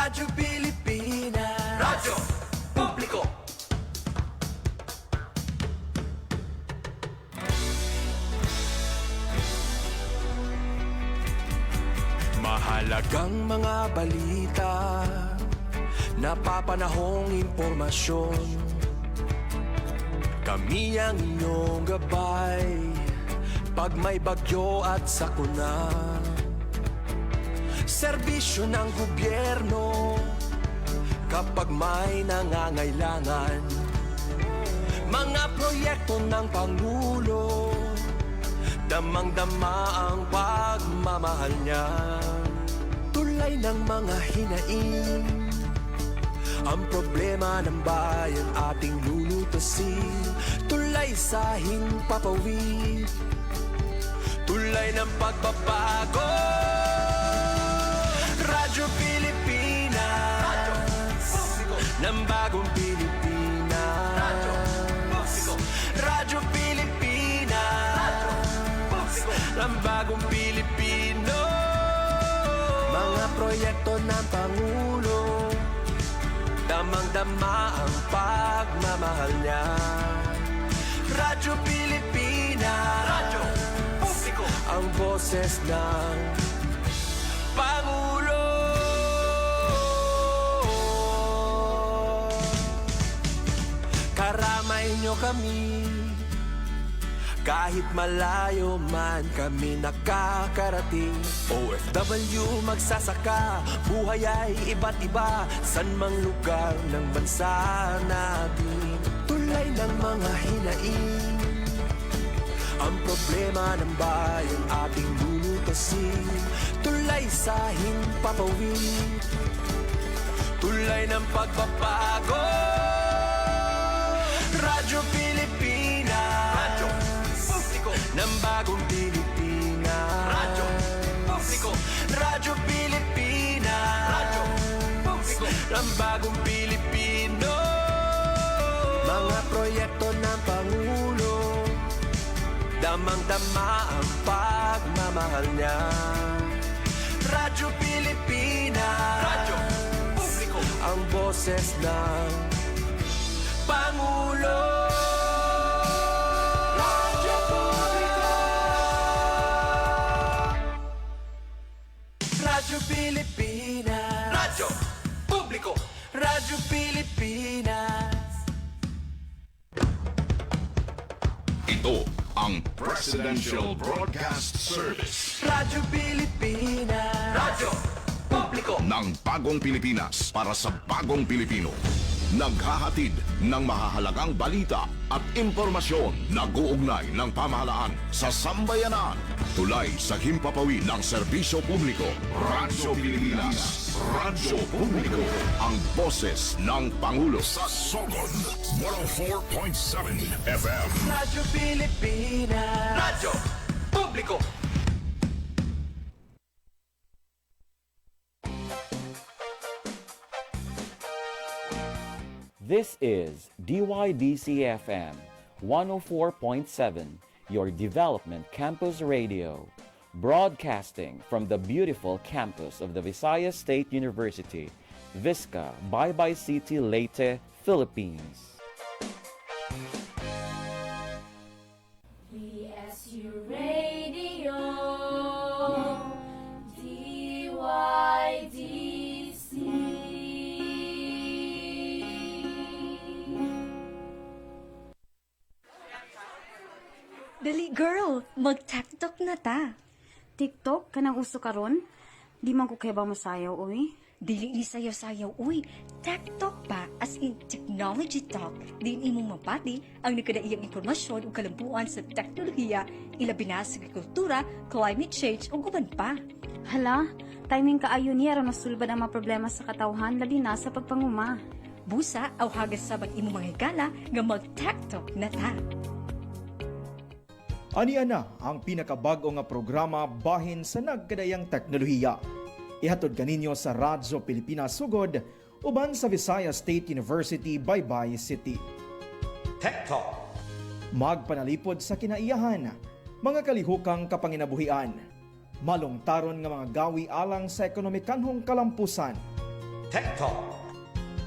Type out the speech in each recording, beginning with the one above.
Radyo Pilipinas, Radyo Publiko. Mahalagang mga balita, napapanahong impormasyon. Kami ang inyong gabay pag may bagyo at sakuna. Serbisyo ng gobyerno kapag may nangangailangan. Mga proyekto ng Pangulo, damang-dama ang pagmamahal niya. Tulay ng mga hinaing, ang problema ng bayan ating lulutasin. Tulay sa himpapawid, tulay ng pagbabago. Radyo Pilipinas, Radyo Publiko, ng bagong Pilipinas. Radyo Publiko, Radyo Pilipinas, Radyo Publiko, ng bagong Pilipino. Mga proyekto ng Pangulo, damang-dama ang pagmamahal niya. Radyo Pilipinas, Radyo Publiko, ang boses ng Pangulo. Karamay nyo kami, kahit malayo man kami nakakarating. OFW magsasaka, buhay ay iba't iba, san mang lugar ng bansa natin. Tulay ng mga hinaing, ang problema ng bayan ating lulutasin. Tulay sa himpapawid, tulay ng pagbabago. Radyo Pilipinas, Radyo Publiko, ng bagong Pilipinas. Radyo Publiko, Radyo Pilipinas, Radyo Publiko, ng bagong Pilipino. Mga proyekto ng Pangulo, damang-dama ang pagmamahal niya. Radyo Pilipinas, Radyo Publiko, ang boses ng Pangulo. Radyo Publiko, Radyo Pilipinas, Radyo Publiko, Radyo Pilipinas. Ito ang Presidential Broadcast Service Radyo Pilipinas, Radyo Publiko, ng Bagong Pilipinas para sa Bagong Pilipino. Naghahatid ng mahahalagang balita at impormasyon na guugnay ng pamahalaan sa sambayanan. Tulay sa himpapawid ng serbisyo publiko. Radyo Pilipinas, Radyo Publiko, ang boses ng Pangulo. Sa Sogod 104.7 FM. Radyo Pilipinas, Radyo Publiko. This is DYDC-FM 104.7, your development campus radio, broadcasting from the beautiful campus of the Visayas State University, Visca, Baybay City, Leyte, Philippines. VSU Radio, DYDC. Dali girl, mag-TikTok na ta. TikTok? Kanang uso karon? Di man ko kaya ba masayaw, uy? Dili ni sayaw-sayaw, uy. TikTok pa, as in technology talk. Din imong mapati ang nakadaiyang impormasyon o kalampuan sa teknolohiya, ilabi na sa agrikultura, climate change o guban pa. Hala, timing kaayo niya ron masulbad ang mga problema sa katawhan, labi na sa pagpanguma. Busa, aw hagas sa imong mga higala nga mag-TikTok na ta. Aniya na ang pinakabago nga programa bahin sa nagkadayang teknolohiya. Ihatod kaninyo sa Radyo Pilipinas Sugod uban sa Visayas State University, Baybay City. Tech Talk. Magpanalipod sa kinaiyahan, mga kalihukang kapanginabuhian, malungtaron nga mga gawi alang sa ekonomikanhong kalampusan,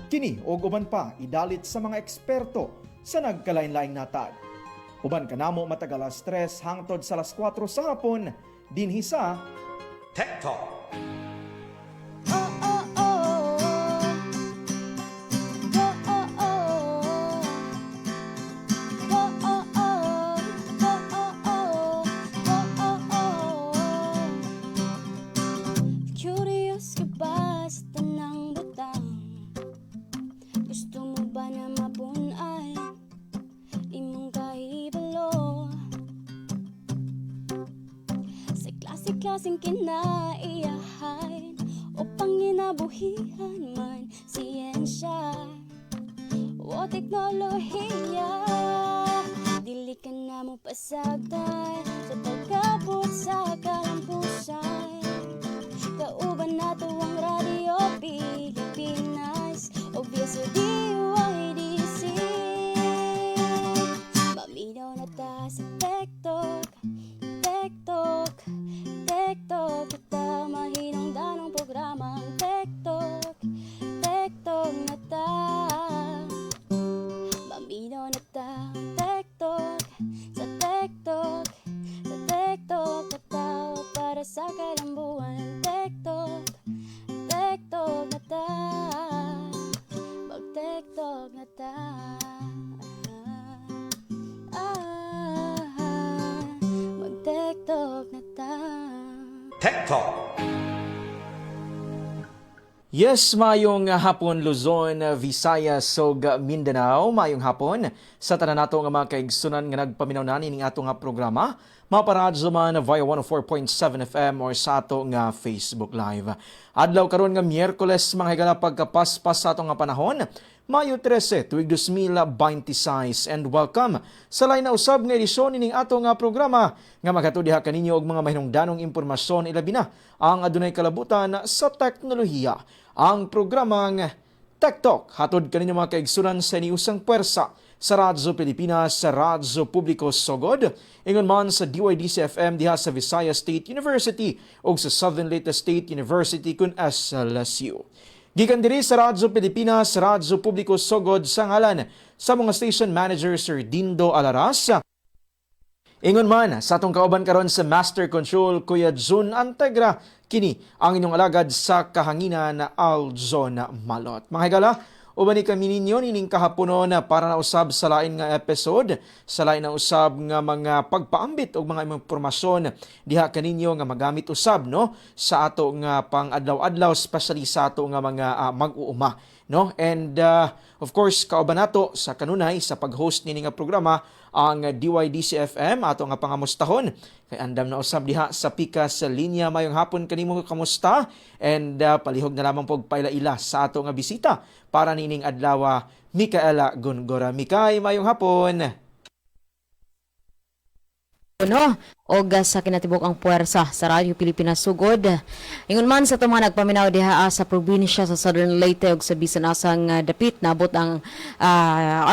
Kini o uban pa idalit sa mga eksperto sa nagkalain-laing natad. Uban kanamo matagal alas 3 hangtod sa alas 4 sa hapon dinhi sa Curious ka ba sa tanang butang? Gusto mo ba na mapunan? Imong kahibalo sa klase-klaseng kinaiyahan o panginabuhihan man, siyensya o teknolohiya. Dili ka na mo pasagdan sa pagkabot sa kalampusan. Kauban nato ang Radio Pilipinas o DYDC. Maminaw na ta sa TikTok, TikTok, TikTok. Kita mahinong danong programang TikTok, TikTok na ta. Maminaw na ta TikTok, sa TikTok, sa TikTok na ta. Para sa kalambuan TikTok, TikTok na ta. Mag-TikTok na ta. Mag-TikTok na ta. Yes, mayong hapon Luzon, Visayas, ug Mindanao. Mayong hapon sa tanan nato nga mga kaigsunan nga nagpaminaw na ning ato nga programa. Maparadyo man via 104.7 FM or sa ato nga Facebook Live. Adlaw karon nga Miyerkules, mga higala pagkapaspas sa ato nga panahon, Mayo 13, tuig 2026, and welcome sa lain na usab nga edisyon ning ato nga programa nga maghatod diha kaninyo og mga mahinungdanong impormasyon ilabi na ang adunay kalabutan sa teknolohiya. Ang programang Tech Talk hatod kaninyo mga kaigsunan sa iniusang puwersa sa Radyo Pilipinas, sa Radyo Publiko Sogod, ingon man sa DYDC-FM diha sa Visayas State University o sa Southern Leyte State University kun SLSU. Gikan diri sa Radyo Pilipinas, Radyo Publiko Sogod sa ngalan sa mga station manager Sir Dindo Alaras. Ingon man sa atong kauban karon sa Master Control Kuya Jun Antegra, kini ang inyong alagad sa kahanginan na Alzon Malot. Mga higala, uban ni kami ninyo nining kahaponon para na usab sa lain nga episode, sa lain na usab nga mga pagpaambit og mga impormasyon diha kaninyo nga magamit usab no sa ato nga pang-adlaw-adlaw, especially sa ato nga mga mag-uuma no. And of course kauban nato sa kanunay sa pag-host nini nga programa ang DYDC-FM ato nga pangamustahon kay andam na usab diha sa Pikas sa linya. Mayong hapon kanimo kamusta, and palihog na lamang pog paila-ila sa ato nga bisita para nining adlaw, Micaela Gongora. Mikay, mayong hapon. Og sa kinatibok ang puwersa sa Radyo Pilipinas Sugod. Ingon man sa mga nagpaminaw diha sa probinsya sa Southern Leyte ug sa bisan asang dapit nabot ang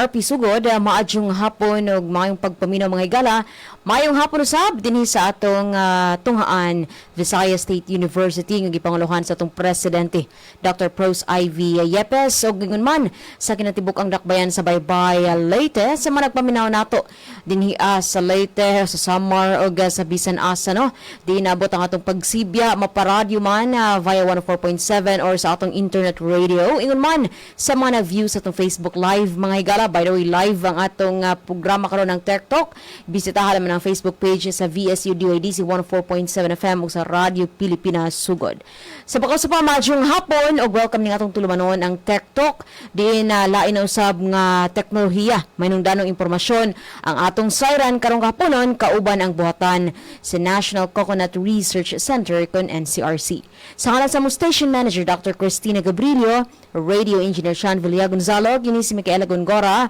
RP Sugod, maadyong hapon og mayong pagpaminaw mga higala. Mayong hapon usab dinhi sa atong tunghaan Visayas State University nga gipanguluhan sa atong presidente Dr. Pros Ivy Yepes. Og ingon man sa kinatibok ang dakbayan sa Baybay Leyte sa mga nagpaminaw nato dinhi sa Leyte sa Samar og sa bisan asa no, di nabot ang atong pagsibya maparadyo man via 104.7 or sa atong internet radio. Ingon man sa mga na-view sa atong Facebook Live mga higala. By the way, live ang atong programa karon ng Tech Talk. Bisitahan naman ang Facebook page sa VSU DYDC 104.7 FM ug sa Radyo Pilipinas Sugod. Sa bakaw sa pamadyong hapon og welcome ning atong tulumanon ang Tech Talk. Di na lain na usab nga teknolohiya, mahinungdanong impormasyon ang atong sayran karong kahaponon kauban ang buhatan sa National Coconut Research Center kon NCRC. Sa ngalan sa mo station manager Dr. Cristina Gabrilio, radio engineer Sean Villagonzalo, gini si Micaela Gongora,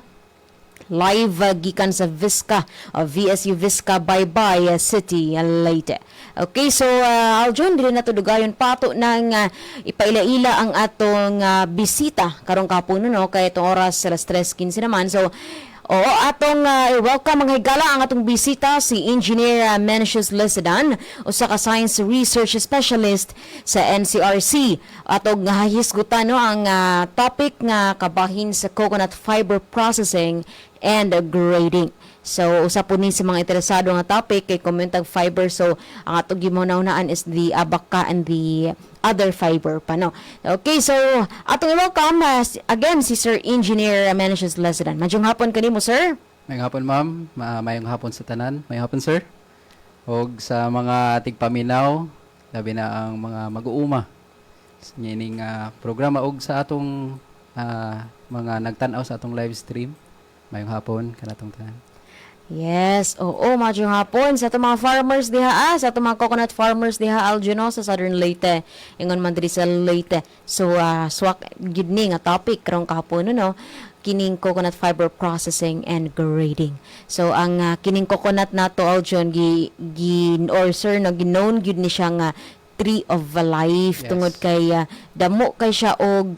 live gikan sa Visca, VSU Visca Baybay City, Leyte. Okay, so Aljon, dili na to dugayon pato nang ipaila-ila ang atong bisita karong kahaponon no, kay itong oras alas 3:15 naman. So Oo, atong welcome mga higala ang atong bisita si Engineer Mencius Lesedan, usa ka science research specialist sa NCRC. Atong hahisgutan no ang topic nga kabahin sa coconut fiber processing and grading. So, usa po ni sa mga interesado nga topic kay coconut fiber. So, ang atong gimauna-unaan is the abaca and the other fiber pa, no? Okay, so, atong welcome again si Sir Engineer Mencius Lesedan. Madyong hapon kanimo, sir. Mayong hapon, ma'am. Mayong hapon sa tanan. Mayong hapon, sir. O sa mga tigpaminaw, labi na ang mga mag-uuma. Sa nyining programa og sa atong mga nagtanaw sa atong live stream. Mayong hapon, kanatong tanan. Yes, oo, madyong hapon sa itong mga farmers diha, sa itong mga coconut farmers diha, Aljuno, sa Southern Leyte, ingon man diri sa Leyte. So, swak gid ni nga topic karong kahapon, no? Kining coconut fiber processing and grading. So, ang kining coconut nato, Aljon, or sir, no, ginoon gid ni siya nga tree of life, Yes. tungod kay damo kay siya og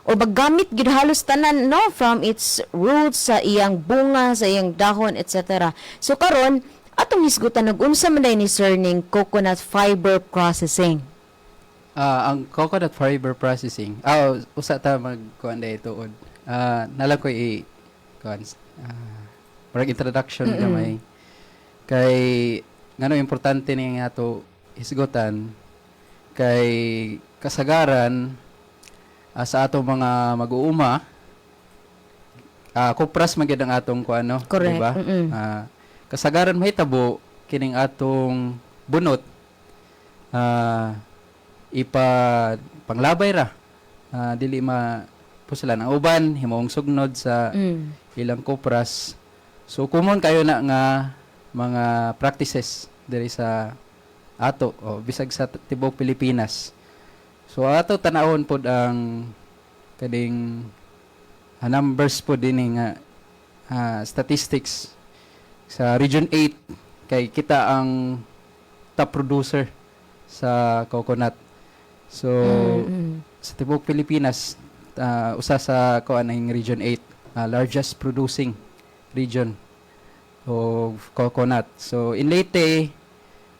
o maggamit gid halos tanan, no, from its roots sa iyang bunga, sa iyang dahon, etc. So karon atong hisgutan og unsa man ni sir ning coconut fiber processing. Ang coconut fiber processing, usa ta magkuan day tuod. Nalang ko kuan parang introduction gamay. Kay ngano importante ni nga ato hisgutan kay kasagaran sa ato mga mag-uuma, kupras magyud ang atong kuano, Correct. diba? Kasagaran mahitabo kining atong bunot panglabay ra. Dili pusulan ang uban himong sugnod sa ilang kupras. So common kayo na nga mga practices diri sa ato o bisag sa tibuok Pilipinas. So ato tanawon pod ang kading numbers po din nga statistics sa Region 8 kay kita ang top producer sa coconut. So sa tibuok Pilipinas usa sa kuan ang Region 8 largest producing region of coconut. So in Leyte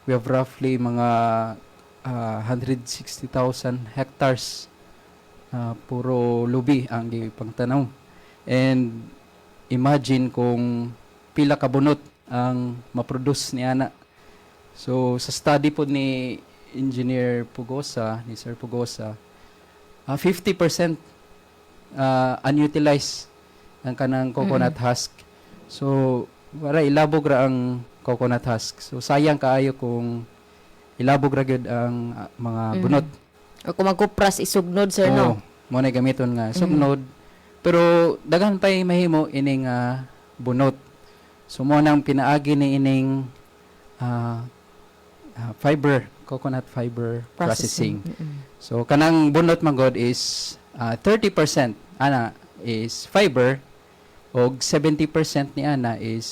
we have roughly mga 160,000 hectares puro lubi ang gipangtanaw. And imagine kung pila ka bunot ang maproduce ni ana. So sa study po ni Engineer Pugosa, ni Sir Pugosa, 50% unutilized ang kanang coconut husk. So wala ilabog ra ang coconut husk. So sayang kaayo kung ilabog ra gyud ang mga bunot. O kung magkupras isugnod, sir, no? Mo na gamiton nga sugnod. Pero daghan pay mahimo ining bunot. So mo nang pinaagi ni ining coconut fiber processing. So kanang bunot man god is 30% ana is fiber og 70% ni ana is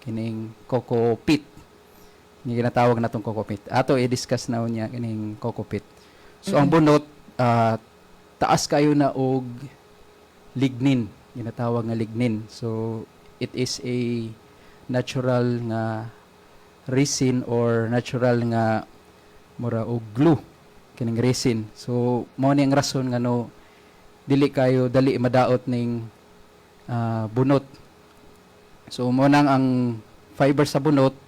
kining coco pit. Ni ginatawag natong coco pit. Ato i-discuss na unya kining coco pit. So ang bunot taas kayo na og lignin, ginatawag nga lignin. So it is a natural nga resin or natural nga mura og glue kining resin. So mao ni ang rason nga no dili kayo dali madaot ning bunot. So mo nang ang fiber sa bunot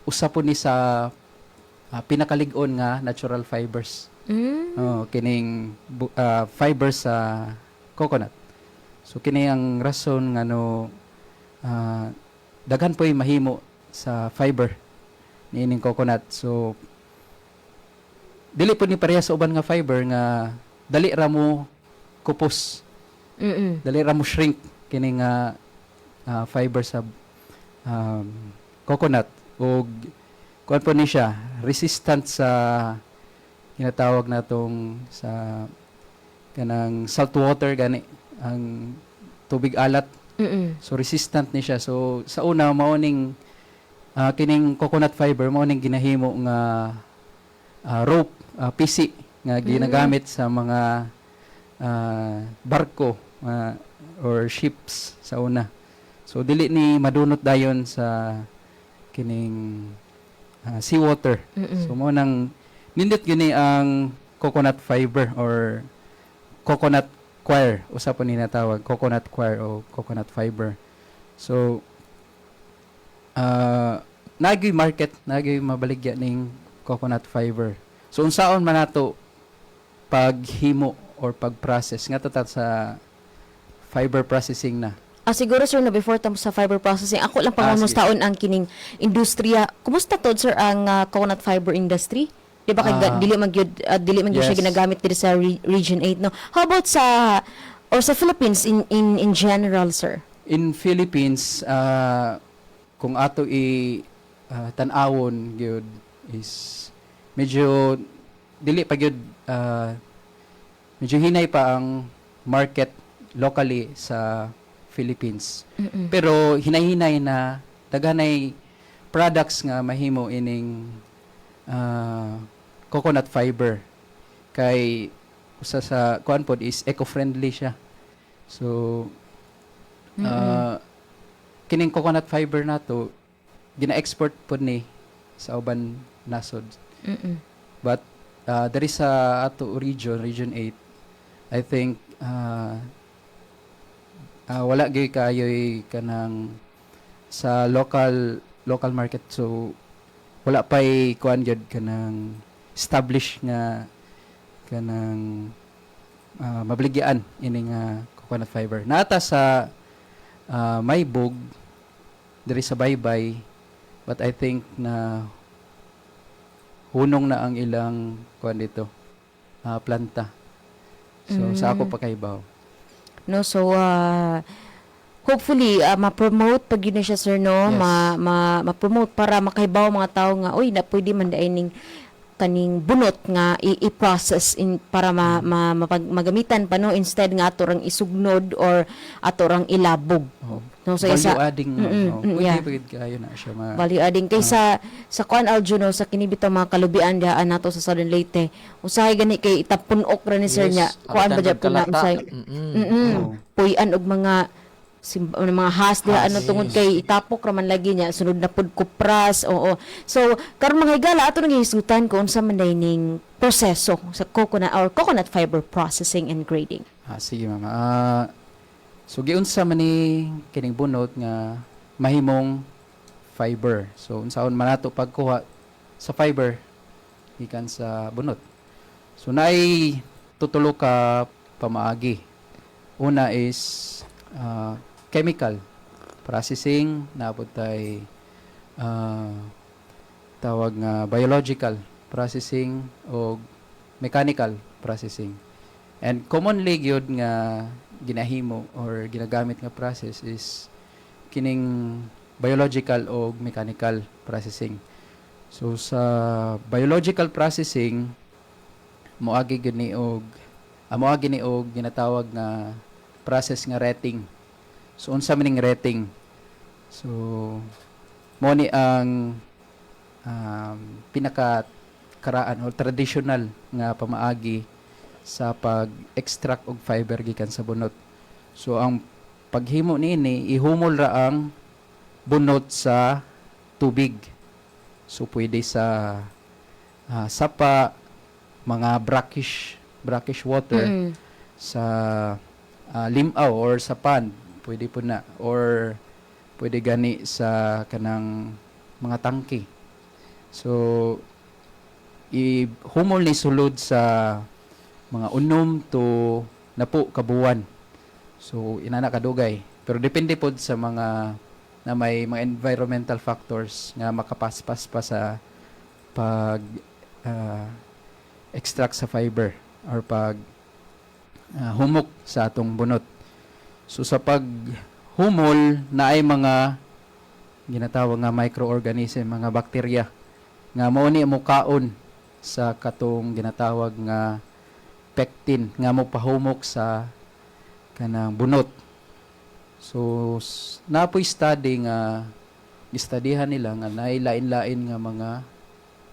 usa po ni sa pinakalig-on nga natural fibers. Kining fibers sa coconut. So kini ang rason nga no daghan po'y mahimo sa fiber ni ining coconut. So dili po ni pareha sa uban nga fiber nga dali ra mo kupos. Dali ra mo shrink kini nga fiber sa coconut. O kuan po ni siya resistant sa ginatawag natong sa kanang salt water gani ang tubig alat. So resistant ni siya. So sa una mao ning kining coconut fiber mao ning ginahimo nga rope, PC nga ginagamit sa mga barko or ships sa una. So dili ni madunot dayon sa kining seawater. So mo nang nindot gini ang coconut fiber or coconut coir, usa po ni natawag coconut coir o coconut fiber. So nagay market, nagay mabaligya ning coconut fiber. So unsaon man nato paghimo or pag-process nga tatat sa fiber processing na. Siguro sir, na before tamo sa fiber processing, ako lang pangamustaon ang kining industriya. Kumusta to sir ang coconut fiber industry? Di ba kay dili man gyud siya Yes. ginagamit dito sa Region 8 no? How about sa Philippines in general sir? In Philippines, kung ato tan-awon gyud is medyo dili pa gyud medyo hinay pa ang market locally sa Philippines. Pero hinay-hinay na daghanay products nga mahimo ining coconut fiber. Kay usa sa kuan pod is eco-friendly siya. So kining coconut fiber nato gina-export pod ni sa uban nasod. But there is sa ato region 8, I think wala gyud kayoy kanang sa local market, so wala pay kuan gyud kanang established nga kanang mabaligyan ini nga coconut fiber. Nata sa Maybog diri sa Baybay, but I think na hunong na ang ilang kuan dito planta. So sa ako pa kaybaw. No, so hopefully ma-promote pag yun na siya sir no, Yes. ma-promote para makaibaw mga tao nga oy na pwede man dayon ning kaning bunot nga i-process para magamitan pa no, instead nga ato rang isugnod or ato rang ilabog. No, so Value isa adding yeah. pwede kayo na siya value adding kay sa kuan Aljo no, sa kinibitaw mga kalubian daan nato sa Southern Leyte, usahay gani kay itapunok ra ni sir niya kuan ba jud na usay puy-an og mga mga has diha ano tungod kay itapok ra man lagi niya sunod na pud kupras. Oo, so karon mga higala ato nang hisutan kung unsa man ning proseso sa coconut fiber processing and grading. Sige mama. So giunsa man ni kining bunot nga mahimong fiber. So unsaon man nato pagkuha sa fiber gikan sa bunot. So naay tutulo ka pamaagi. Una is chemical processing, naabot tay tawag nga biological processing o mechanical processing. And commonly gyud nga ginahimo or ginagamit nga process is kining biological o mechanical processing. So sa biological processing moagi gyud ni og ginatawag nga process nga rating. So unsa man ning rating? So mo ni ang pinakakaraan o traditional nga pamaagi sa pag-extract og fiber gikan sa bunot. So ang paghimo niini ihumol ra ang bunot sa tubig. So pwede sa sapa, mga brackish water, sa limaw or sa pond pwede po na, or pwede gani sa kanang mga tangke. So ihumol ni sulod sa mga 1 to 10 kabuwan. So inana kadugay, pero depende pod sa mga na may mga environmental factors nga makapaspas pa sa pag extract sa fiber or pag humok sa atong bunot. So sa paghumol na ay mga ginatawag nga microorganism, mga bakterya nga mao ni mukaon sa katong ginatawag nga pectin nga mopahumok sa kanang bunot. So napoy study nga gistudihan nila nga naay lain-lain nga mga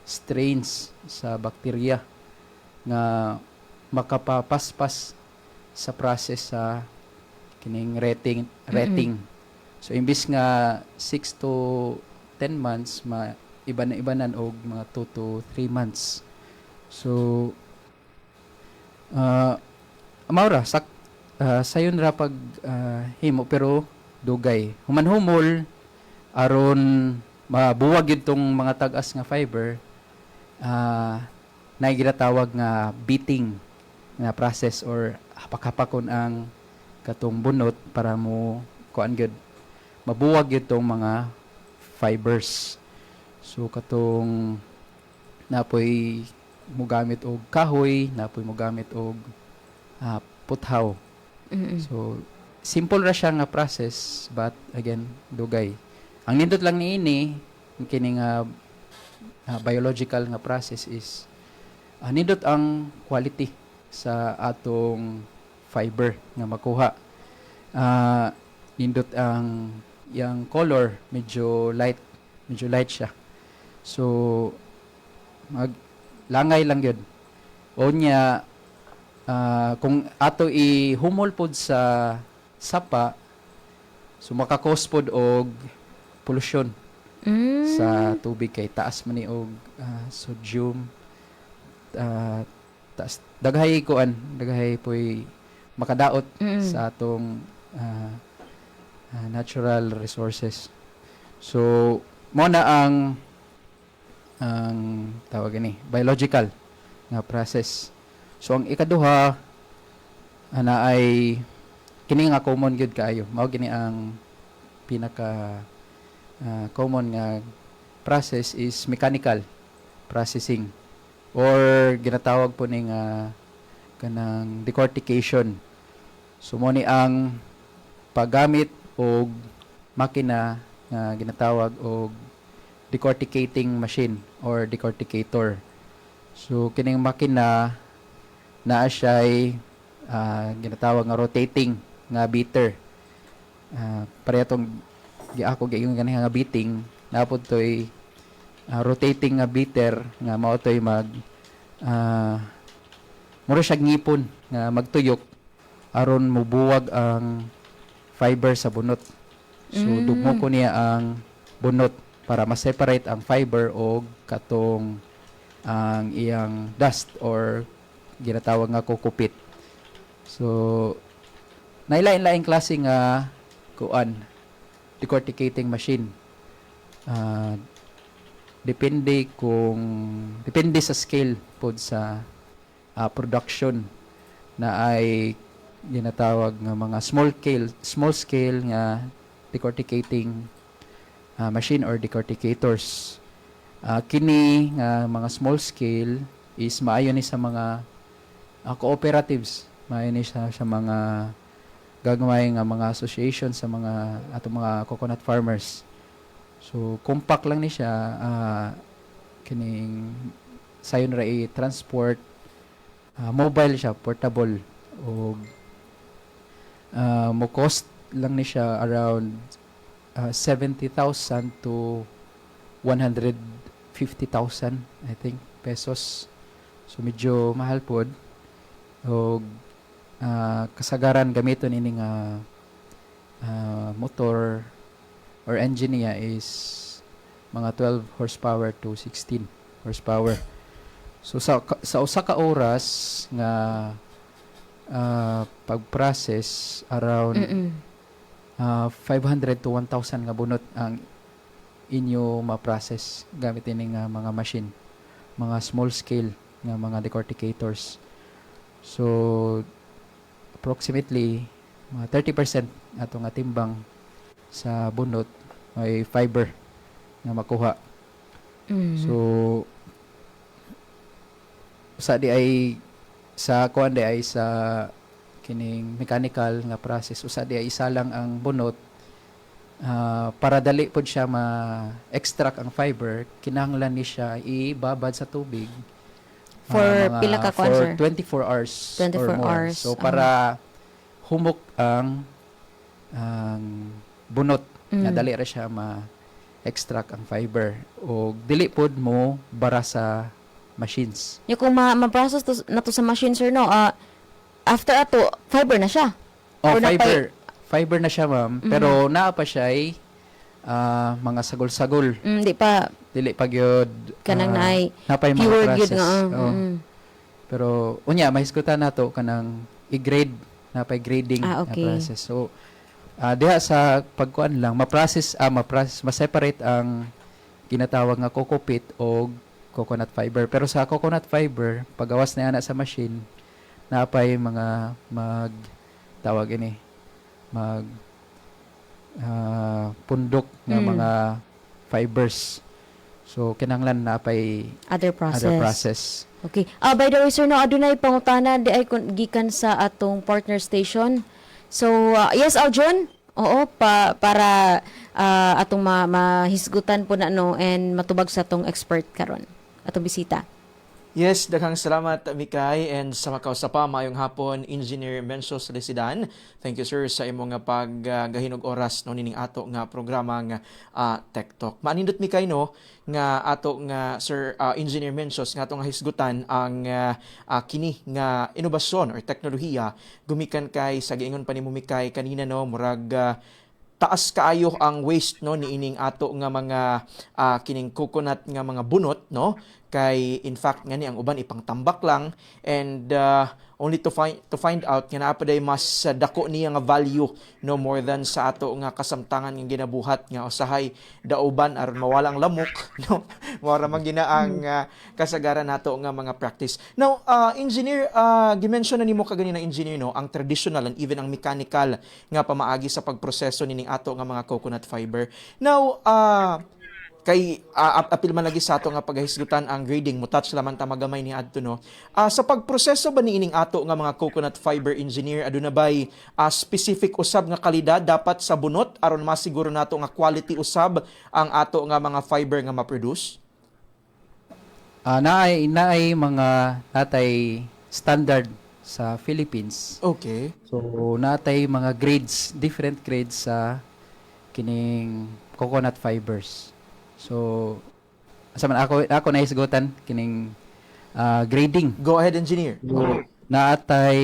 strains sa bakterya nga makapapaspas sa process sa kining rating So imbis nga 6 to 10 months, iba-ibanan og mga 2 to 3 months. So maura sayon ra pag himo pero dugay. Human-humol aron mabuwag yun tong mga tag-as nga fiber, na ginatawag nga beating nga process or hapak-hapakon ang katong bunot para mo kuan gyud mabuwag gyud tong mga fibers. So katong napoy mo gamit og kahoy, napoy mo gamit og puthaw. So simple ra siya nga process but again dugay. Ang nindot lang niini kining biological nga process is nindot ang quality sa atong fiber nga makuha. Nindot ang yang color medyo light siya. So maglangay lang yun. O niya kung ato ihumol pod sa sapa, so makakos pod og pollution sa tubig kay taas man ni og sodium, taas daghay po'y makadaot sa atong natural resources. So mo na ang tawag ni biological nga process. So ang ikaduha ana ay kini nga common gyud kaayo. Mao gini ang pinaka common nga process is mechanical processing or ginatawag po ning kanang decortication. So mo ni ang paggamit og makina nga ginatawag og decorticating machine or decorticator. So kining makina naa siya'y ginatawag nga rotating nga beater. Pareha tong giako gyud nga beating napod toy rotating nga beater nga mao toy mura siya ngipon nga magtuyok aron mubuwag ang fiber sa bunot. So dugmo ko niya ang bunot para ma-separate ang fiber og katong ang iyang dust or ginatawag nga kukupit. So nailain-laing klase nga kuan decorticating machine. Depende sa scale pod sa production na ay ginatawag nga mga small scale nga decorticating machine or decorticators. Kini nga mga small scale is maayo ni sa mga cooperatives, maayo ni sa mga gagmay nga mga association sa mga atong mga coconut farmers. So compact lang ni siya, kining sayon ra i-transport, mobile siya, portable, o mo cost lang ni siya around 70,000 to 150,000 I think pesos. So medyo mahal pod. O kasagaran gamiton ini nga motor or engine niya is mga 12 horsepower to 16 horsepower. So sa usa ka oras nga pag-process around 500 to 1,000 nga bunot ang inyo ma-process gamit ini nga mga machine, mga small scale nga mga decorticators. So approximately mga 30% ato nga timbang sa bunot may fiber nga makuha. So sa kuan di ay sa kining mechanical nga process usa di ay isa lang ang bunot. Para dali pod siya ma-extract ang fiber, kinahanglan ni siya ibabad sa tubig For pila ka kuan, sir? 24 hours 24 or more. hours. So para humok ang bunot nga dali ra siya ma-extract ang fiber o dili pod mo bara sa machines. Yung kung ma-process na to sa machine, sir, no, after ato, fiber na siya. Oh, Or napay- fiber na siya, ma'am. Pero naa pa siya ay mga sagol-sagol. Di pa Dili pag yun kanang naay napay mga keyword yun process. nga. Oo. Pero unya mahisgutan nato kanang i-grade napay grading Okay. na process. So diha sa pagkuan lang ma-separate ang ginatawag nga coco peat o coconut fiber. Pero sa coconut fiber, pagawas na ana sa machine, napay mga tawag ini pundok nga mga fibers. So kinahanglan napay Other process. other process. Okay. By the way, sir, no, adunay pangutana di ay gikan sa atong partner station. So, yes, Aljon? Oo, para atong mahisgutan po na no and matubag sa atong expert karon. Atong bisita. Yes, daghang salamat Mikay, and sa makausapa mayong hapon Engineer Mencio Solisidan. Thank you sir sa imong paggahinog oras no nining ato nga programa nga Tech Talk. Maanindot Mikay no nga ato nga sir Engineer Mencio nga ato nga hisgutan ang kini nga inobasyon or teknolohiya gumikan kay sa giingon pa nimo Mikay kanina no murag taas kaayo ang waste no niining ato nga mga kining coconut nga mga bunot no kay in fact ngani ang uban ipangtambak lang and only to find out nga naa pa day mas dako niya nga value no more than sa ato nga kasamtangan nga ginabuhat nga usahay dauban aron mawalang lamok no mora man gina ang kasagaran nato nga mga practice. Now engineer gimension na nimo kaganina engineer no ang traditional and even ang mechanical nga pamaagi sa pagproseso nining ato nga mga coconut fiber. Now kay apil man lagi sa ato nga paghisgutan ang grading mo touch lamang ta magamay ni adto no sa pagproseso ba niining ato nga mga coconut fiber engineer aduna bay specific usab nga kalidad dapat sa bunot aron masiguro nato nga quality usab ang ato nga mga fiber nga ma-produce? Naay mga natay standard sa Philippines. Okay. So natay mga grades, different grades sa kining coconut fibers. So asa man ako nahisgutan kining grading. Go ahead engineer. So, naatay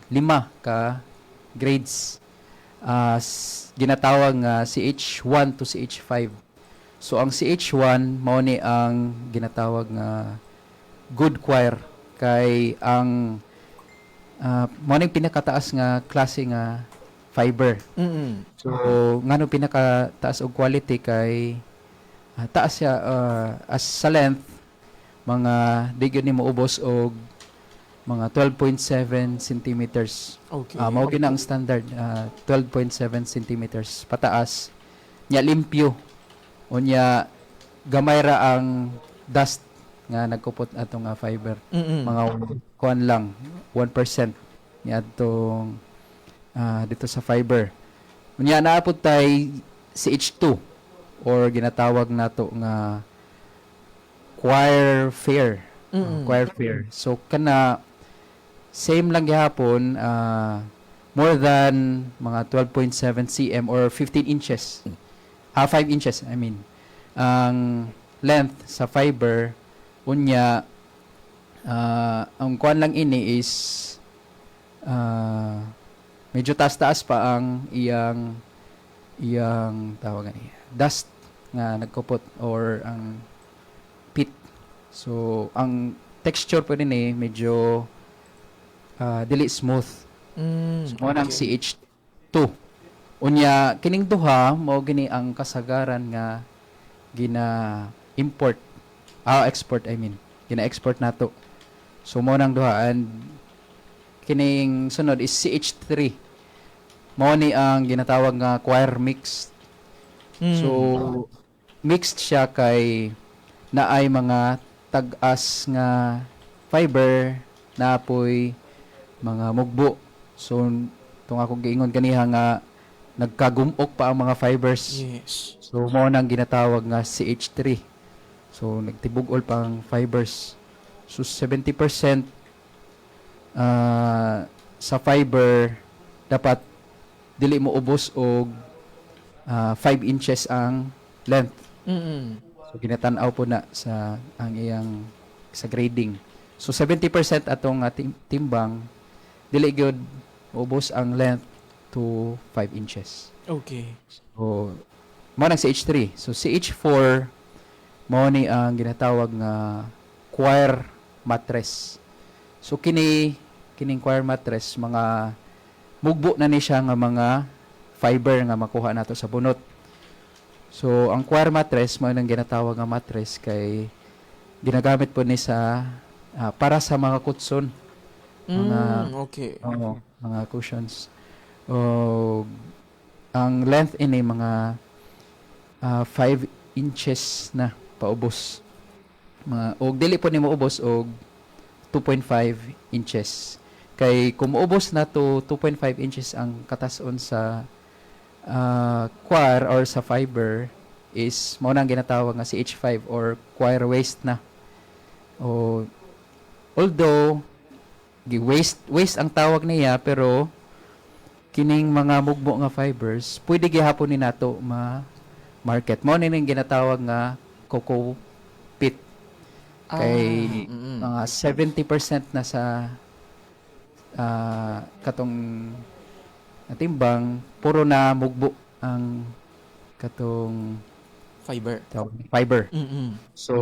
5 ka grades ginatawag nga CH1 to CH5. So ang CH1 mao ni ang ginatawag nga good quire kay ang mao ni pinakataas nga klase nga fiber. So ngano pinakataas og quality kay taas siya as sa length mga di gyud nimo ubos og mga 12.7 centimeters. Okay. Mao gyud ang standard 12.7 centimeters pataas. Nya limpyo. Unya gamay ra ang dust nga nagkupot atong fiber. Mga kuan lang 1% nya atong dito sa fiber. Unya naapod tay CH2 or ginatawag nato nga quire fair. Quire fair. So kana same lang gihapon more than mga 12.7 cm or 15 inches. 5 inches, I mean. Ang length sa fiber unya ang kuan lang ini is medyo taas-taas pa ang iyang tawagan niya dust nga nagkupot or ang pit. So ang texture pa rin medyo dili smooth. So mo nang CH2. Unya kining duha mao gini ang kasagaran nga gina-import export I mean gina-export nato. So mo nang duha and kining sunod is CH3. Mao ni ang ginatawag nga quire mix. So mixed siya kay naay mga tag-as nga fiber na apoy mga mugbo. So tong akong giingon kaniha nga nagkagumok pa ang mga fibers. Yes. So mao nang ginatawag nga CH3. So nagtibug-ol pang fibers. So 70% sa fiber dapat dili mo ubos og 5 inches ang length. So ginatan-aw po na sa ang iyang sa grading. So 70% atong timbang dili gyud ubos ang length to 5 inches. Okay. So, mo nang CH3. So, CH4, mo ni ang ginatawag nga choir mattress. So, kining choir mattress, mga mugbo na ni siya nga mga fiber nga makuha nato sa bunot. So, ang choir mattress, mo nang ginatawag nga mattress kay ginagamit po ni sa para sa mga kutson. Okay. Oo, mga cushions. Ang length ini mga 5 inches na paubos. Og dili po ni maubos og 2.5 inches. Kay kung maubos na to 2.5 inches ang katason sa choir or sa fiber is mao nang ginatawag nga CH5 or choir waist na. Although waist ang tawag niya, pero kining mga mugbo nga fibers pwede gihapon ni nato market mo ning ginatawag nga cocoa pit kay mga 70% na sa katong natimbang puro na mugbo ang katong fiber. So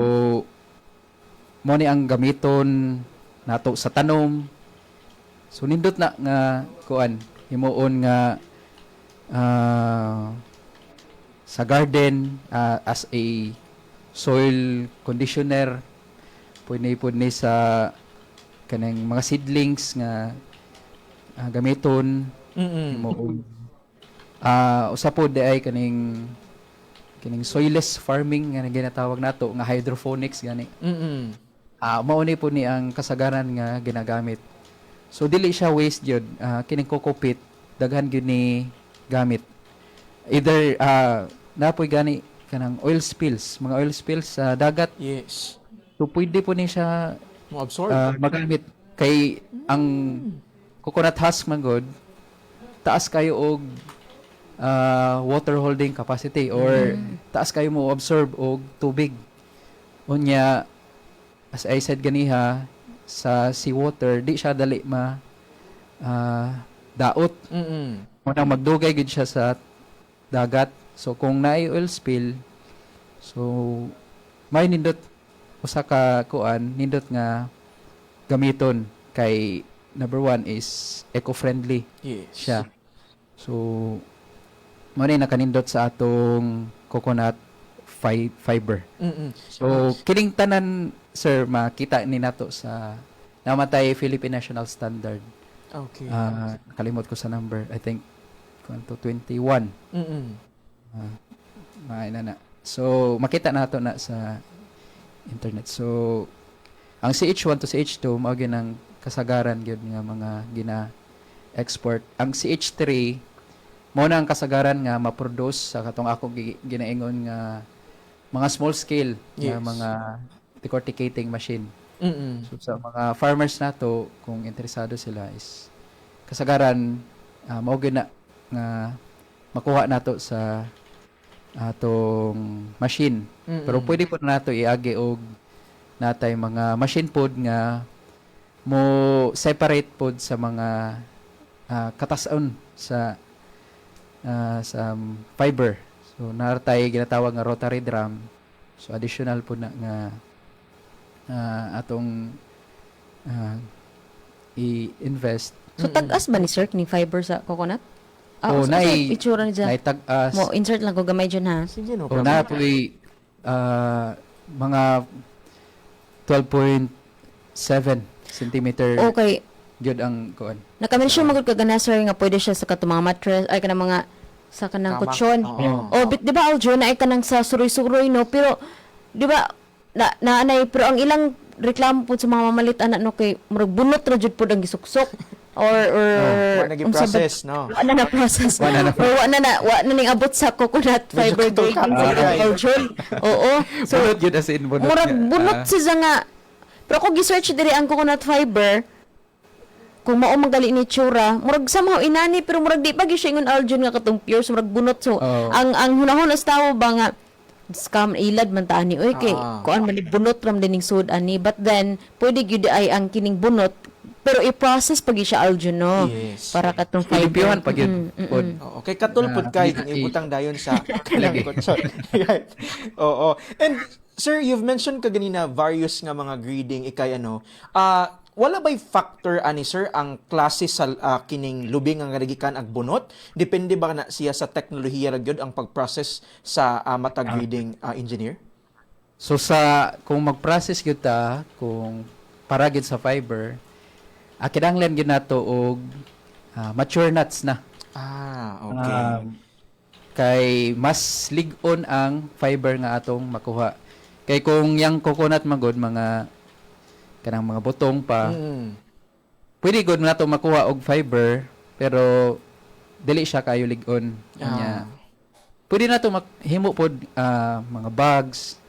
mo ni ang gamiton nato sa tanom. So nindot na nga kuan himuon nga sa garden as a soil conditioner, pwede ni sa kanang mga seedlings nga gamiton himuon. Usa po di ay kaning soilless farming nga ginatawag nato nga hydroponics gani. Mao ni po ni ang kasagaran nga ginagamit. So dili siya waste jud, kining cocoa pit daghan gyud ni gamit. Either napoy gani kanang oil spills, mga oil spills sa dagat. Yes. So pwede po ni siya mo-absorb magamit kay ang coconut husk man god taas kayo og water holding capacity or taas kayo mo absorb og tubig. Unya as I said ganiha sa seawater di siya dali daot. Unang magdugay gid siya sa dagat. So kung naay oil spill, so may nindot usa ka kuan nindot nga gamiton kay number 1 is eco-friendly. Yes. Siya. So mo ni nakanindot sa atong coconut fiber. So kining tanan sir makita ni nato sa namatay Philippine National Standard. Okay. Kalimot ko sa number. I think kanto 21. Na. So makita nato na sa internet. So ang CH1 to CH2 mao gyud ang kasagaran gyud nga mga gina-export. Ang CH3 mao na ang kasagaran nga ma-produce sa katong ako ginaingon nga mga small scale nga mga decorticating machine. So sa mga farmers nato kung interesado sila is kasagaran mao gyud na nga makuha nato sa atong machine. Pero pwede po nato iagi og natay mga machine pod nga mo separate pod sa mga katason sa fiber. So naratay ginatawag nga rotary drum. So additional po na nga atong i-invest. So tag-as ba ni sir ni fiber sa coconut? Itsura ni dyan. Tag-as. Mo insert lang ko gamay dyan ha. Sige no. Na po'y mga 12.7 centimeter. Okay. Gyud ang kuan. Naka-mention magud ka gana sir nga pwede siya sa katong mga mattress ay kanang mga sa kanang kutsyon. Di ba Aljo na ay kanang sa suroy-suroy no pero di ba naanay pero ang ilang reklamo po sa mga mamalit anak no kay murag bunot ra jud pud ang gisuksok or process no. Wa na process. Wa na ning abot sa coconut fiber day Aljo. Oo. So bunot yun as in bunot. Murag bunot siya nga. Pero kung gi-search diri ang coconut fiber, kung mao magdali ni tsura, murag somehow inani pero murag di pa gyud ingon Aljon nga katong pure so murag bunot so ang hunahon as tawo ba nga scam ilad man ta ani oy kay kuan man bunot ram dining sud ani but then pwede gyud ay ang kining bunot pero i-process pag siya Aljun, no? Yes. Para katong Pilipyuhan fiber. pag yun. Pod. Oo, kay katulpod kay kung ibutang dayon sa kalangkot. Sorry. Right. Oo. And sir, you've mentioned kaganina various nga mga grading ikay ano. Wala ba'y factor ani sir ang klase sa kining lubing nga nagikan ag bunot? Depende ba na siya sa teknolohiya ra gyud ang pag-process sa mata grading engineer? So kung mag-process gyud ta kung para gyud sa fiber, kinahanglan gyud nato og mature nuts na. Okay. Kay mas lig-on ang fiber nga atong makuha. Kay kung yang coconut magod mga kanang mga butong pa, pwede gud nato makuha og fiber pero dili siya kayo lig-on. Nya pwede nato himo pod mga bags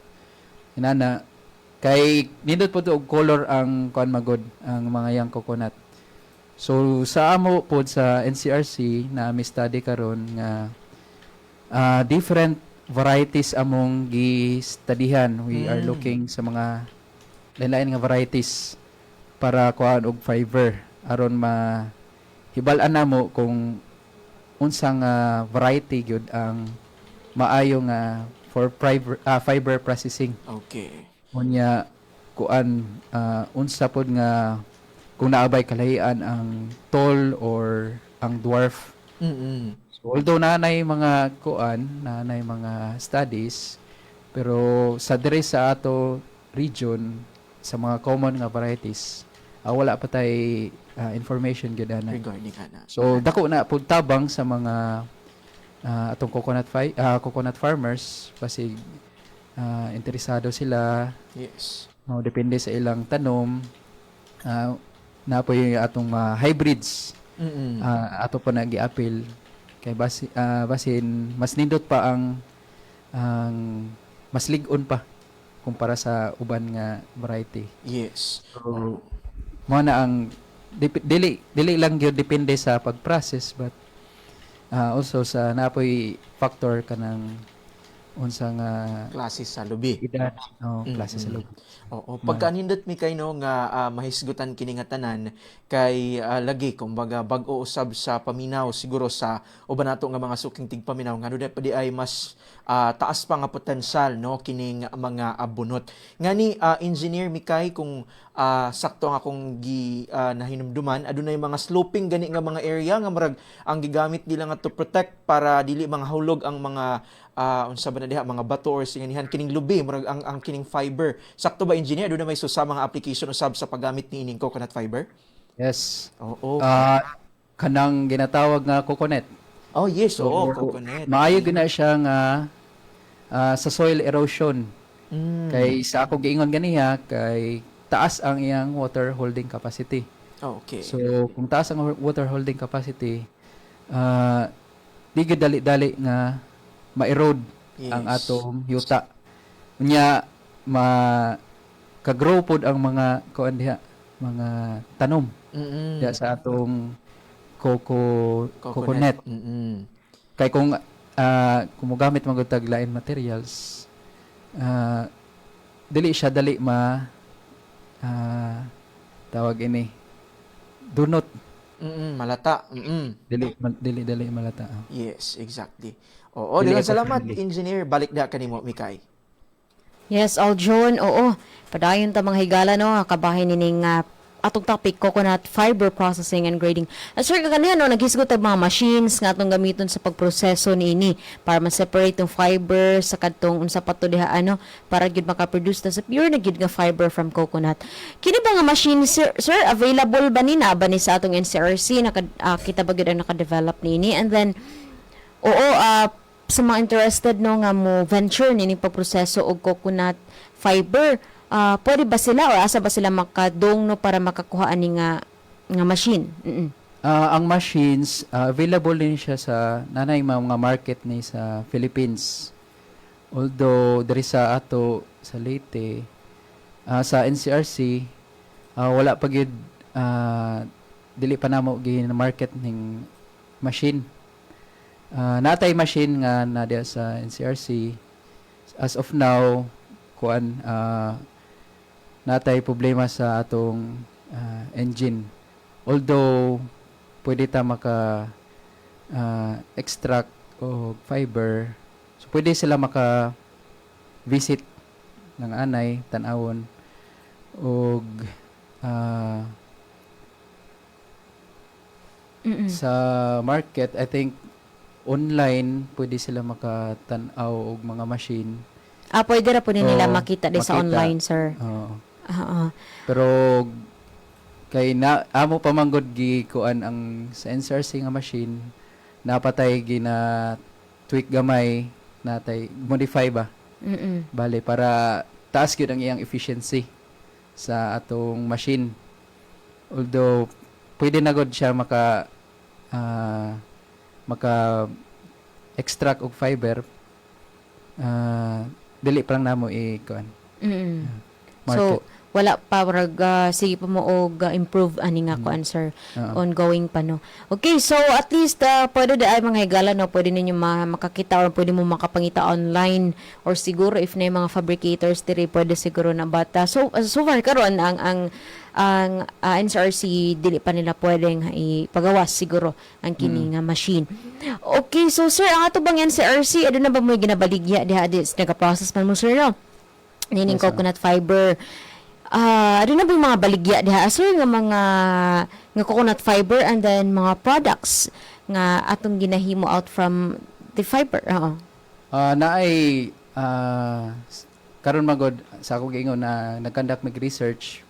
inana kay nindot pod og color ang kuan magod ang mga yang coconut. So sa amo pod sa NCRC na mi study karon nga different varieties among gi-studyhan. We are looking sa mga lain-lain nga varieties para kuhaan og fiber aron mahibal-an namo kung unsang variety gyud ang maayo nga for fiber processing. Okay. Unya kuan unsa pod nga kung naabay kalahian ang tall or ang dwarf. So, although nanay mga kuan, nanay mga studies, pero sa dire sa ato region sa mga common nga varieties, wala pa tay information gyud ana. Regarding ana. So dako na pud tabang sa mga atong coconut farmers kasi interesado sila. Yes. No, depende sa ilang tanom. Na po yung atong hybrids. Ato pa nag-i-appeal kay basin mas nindot pa ang mas lig-on pa kumpara sa uban nga variety. Yes. So, mo na ang dili lang gyud depende sa pag-process but also sa napoy factor kanang unsang klase sa lubi. Edad, klase sa lubi. Oo, pagkanindot mi kay no nga mahisgutan kini nga tanan kay lagi kumbaga bag-o usab sa paminaw siguro sa uban nato nga mga suking tigpaminaw nga di ay mas taas pa nga potensyal no kining mga bunot. Ngani engineer Mikay kung sakto nga akong nahinumduman adunay mga sloping gani nga mga area nga murag ang gigamit nila nga to protect para dili mga hulog ang mga unsa ba na diha mga bato or singanihan kining lubi murag ang kining fiber. Sakto ba engineer aduna may susa mga application usab sa paggamit ni ining coconut fiber? Yes. Oo. Kanang ginatawag nga coconut. Oh yes, coconut. Maayo gina siya nga sa soil erosion. Kay sa ako giingon ganiha kay taas ang iyang water holding capacity. Okay. So kung taas ang water holding capacity, di gyud dali-dali nga ma-erode ang atong yuta. Unya ka-grow pod ang mga kuan diha, mga tanom. Diha sa atong coconut. Kay kung mogamit man gud tag lain materials, dili siya dali tawag ini dunot. Malata. Dili malata. Yes, exactly. Oo, daghang salamat engineer. Balik da kanimo Mikay. Yes, Aljon, oo. Padayon ta mga higala no, kabahin nining atong topic coconut fiber processing and grading. Sir, kaniya no naghisgot tag mga machines nga atong gamiton sa pagproseso niini para ma-separate yung fiber sa kadtong unsa pa to diha para gid maka-produce ta sa pure na gid nga fiber from coconut. Kini ba nga machine sir available ba ni sa atong NCRC kita ba gid ang naka-develop niini and then sa mga interested no nga mo venture nini pagproseso og coconut fiber, pwede ba sila o asa ba sila makadong no para makakuha ani nga machine? Ang machines available din siya sa nanay mga market ni sa Philippines. Although diri sa ato sa Leyte sa NCRC wala pa gyud dili pa namo gi market ning machine. Natay machine nga na diya sa NCRC as of now kuan natay problema sa atong engine although pwede ta maka extract o fiber, so pwede sila maka visit ng anay tan-awon og sa market. I think online pwede sila makatan-aw og mga machine. Pwede ra po nila Oo, makita di sa makita. online, sir. Oo. Pero kay na amo pa manggod gi kuan ang sa NCRC nga machine, napatay gina tweak gamay, natay modify ba. Bale para taas gyud ang iyang efficiency sa atong machine. Although pwede na gud siya maka extract og fiber, dili pa lang namo i-kuan. So wala pa sige pa mo og improve ani nga kuan, sir. Ongoing pa no. Okay, so at least pwede ay mga higala no, pwede ninyo makakita or pwede mo makapangita online or siguro if na yung mga fabricators diri pwede siguro na bata. So far karon ang NCRC dili pa nila pwedeng ipagawas siguro ang kini nga machine. Okay, so sir, ang ato bang NCRC aduna ba mo ginabaligya diha nagaprocess man mo, sir, no? Nining coconut fiber. Ano na ba yung mga baligya diha, sir, nga mga nga coconut fiber and then mga products nga atong ginahimo out from the fiber? Naay karon magod sa ako giingon na nag-conduct mig research,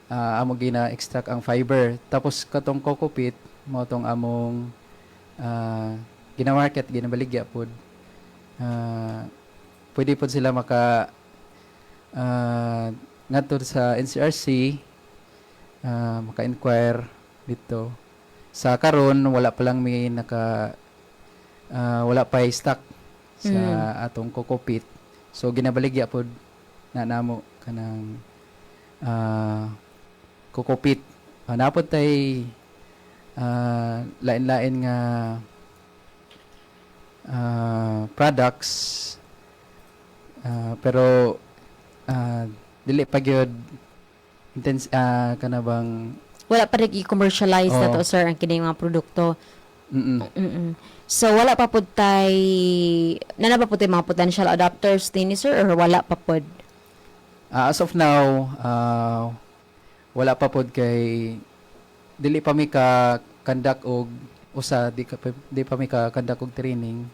amo gina-extract ang fiber. Tapos katong coco peat mo tong among gina-market, ginabaligya pod. Pwede pod sila maka ngadto sa NCRC, maka-inquire dito. Sa karon wala pa lang may wala pa stock sa atong coco peat. So ginabaligya pod na namo kanang coco peat. Napod tay lain-lain nga products, pero dili pa gyud kana bang wala pa rin i-commercialize na to, sir, ang kining mga produkto. So wala pa pud nana pa pud tay mga potential adapters din, sir, or wala pa pud? As of now, wala pa pod kay dili pa mi ka conduct og di pa mi ka conduct og training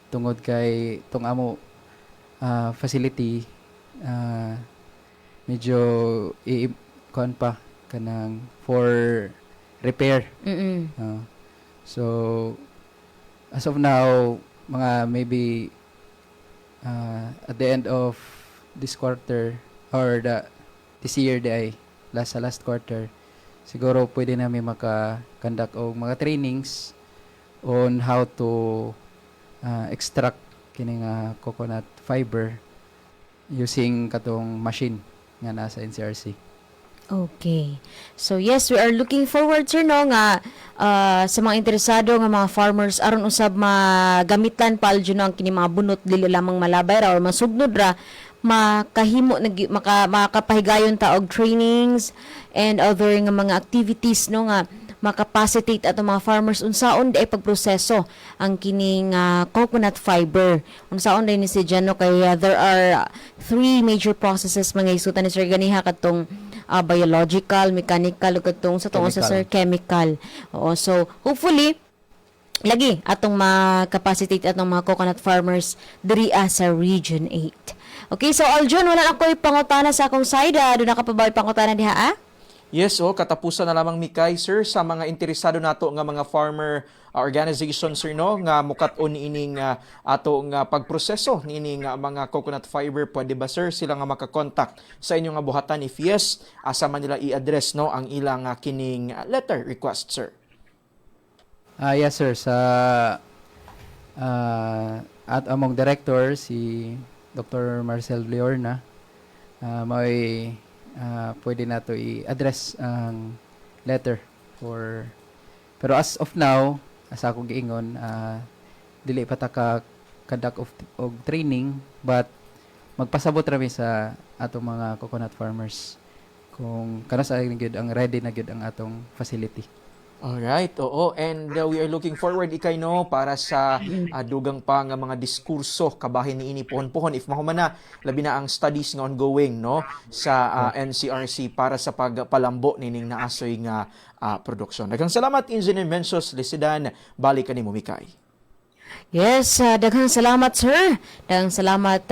tungod kay tong amo facility medyo kuan pa kanang for repair. So as of now, mga maybe at the end of this quarter or this year sa last quarter, siguro pwede namin maka-conduct og mga trainings on how to extract kining coconut fiber using katong machine nga nasa NCRC. Okay. So yes, we are looking forward, sir, no, nga sa mga interesado nga mga farmers aron usab magamitan paljo no ang kini mga bunot dili lamang malabay ra or masugnod ra, makahimo makapahigayon ta og trainings and other nga mga activities no nga makapacitate ato mga farmers unsaon di pagproseso ang kining coconut fiber. Unsaon din ni si Jano kay there are 3 major processes mga isutan ni Sir ganiha katong biological, mechanical, ug katong sa tungod sa sir chemical. Oo, so hopefully lagi atong makapacitate atong mga coconut farmers diri sa Region 8. Okay, so Aljon, wala ako'y pangutana sa akong side. Doon na ka pa ba pangutana diha, Yes, katapusan na lamang Mikay, sir, sa mga interesado nato nga mga farmer organizations, sir, no, nga mukat-on ining ato nga pagproseso niining mga coconut fiber. Pwede ba, sir, sila nga makakontak sa inyo nga buhatan? If yes, asa man nila i-address no ang ilang kining letter request, sir? Yes, sir, sa at among director si Dr. Marcel Leorna, may pwede na to i-address ang letter pero as of now, as ako giingon, dili pa ta ka conduct of training, but magpasabot rami sa ato mga coconut farmers kung kana sa gyud ang ready na gyud ang atong facility. Alright, oo. And we are looking forward, ikay, no, para sa dugang pa nga mga diskurso kabahin ni ini pohon-pohon if mahumana labi na ang studies nga ongoing, no, sa NCRC para sa pagpalambo nining naasoy nga produksyon. Daghang salamat, Engineer Mencios Lisidan. Balik kanimo, Mikay. Yes, daghang salamat sir. Daghang salamat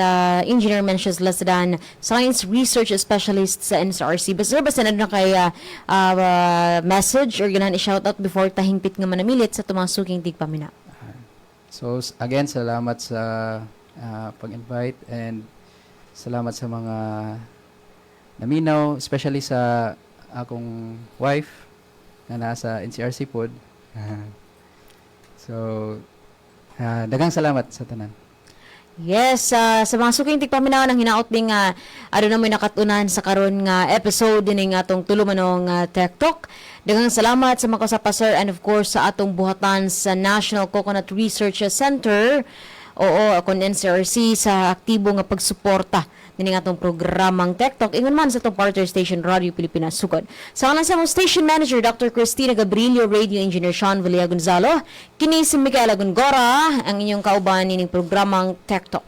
Engineer Mencios Lasidan, Science Research Specialist sa NCRC. Basta na kay message or ganahan i-shoutout before tahingpit nga manamilit sa tumasuking tigpamina. So again, salamat sa pag-invite and salamat sa mga naminaw, especially sa akong wife na nasa NCRC pod. So daghang salamat sa tanan. Yes, sa mga suking tigpaminaw ng hinaot ding ano na may nakatunan sa karon nga episode din ng atong tulumanong Tech Talk. Daghang salamat sa mga kasapa sir and of course sa atong buhatan sa National Coconut Research Center. Oo, akong NCRC sa aktibo nga pagsuporta nining atong programang Tech Talk ingon man sa atong partner station Radio Pilipinas Sugod. Sa kanan sa among station manager Dr. Cristina Gabrilio, radio engineer Sean Villa Gonzalo, kini si Micaela Gongora ang inyong kauban nining programang Tech Talk.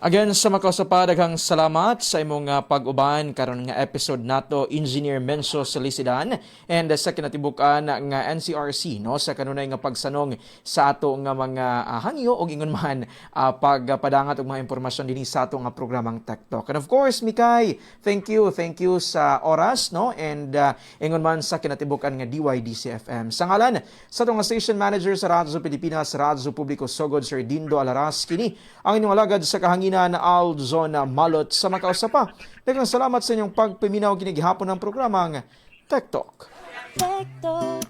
Again, sa makasapa, daghang salamat sa imong pag-uban karon nga episode nato, Engineer Mencios Lisidan, and sa kinatibukan nga NCRC, no, sa kanunay nga pagsanong sa ato nga mga hangyo o ingon man pagpadangat og mga impormasyon dinhi sa ato nga programang Tech Talk. And of course, Mikay, thank you sa oras, no, and ingon man sa kinatibukan nga DYDC-FM. Sa ngalan sa ato nga station manager sa Radyo Pilipinas, Radyo Publiko Sogod, Sir Dindo Alaras, kini ang inyong alagad sa kahanginan na Alzona Malot sa makausapa. Daghang salamat sa inyong pagpaminaw kinigihapon ng programang Tech Talk. Tech Talk,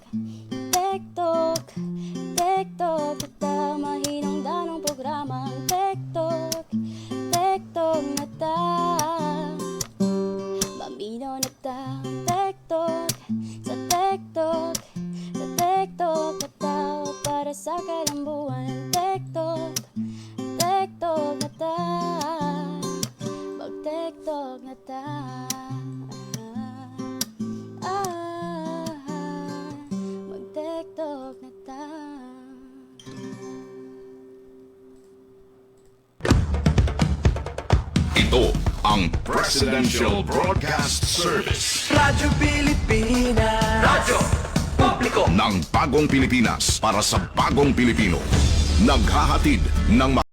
Tech Talk, Tech Talk, mahinong danong programang Tech Talk, Tech Talk na ta. Maminaw na ta, Tech Talk, sa Tech Talk, sa Tech Talk na ta, para sa kalambuan. Tech Talk, Tech Talk na ta, mag-Tech Talk na ta. Mag-Tech Talk na ta. Ito ang Presidential Broadcast Service Radyo Pilipinas, Radyo Publiko ng Bagong Pilipinas para sa Bagong Pilipino. Naghahatid ng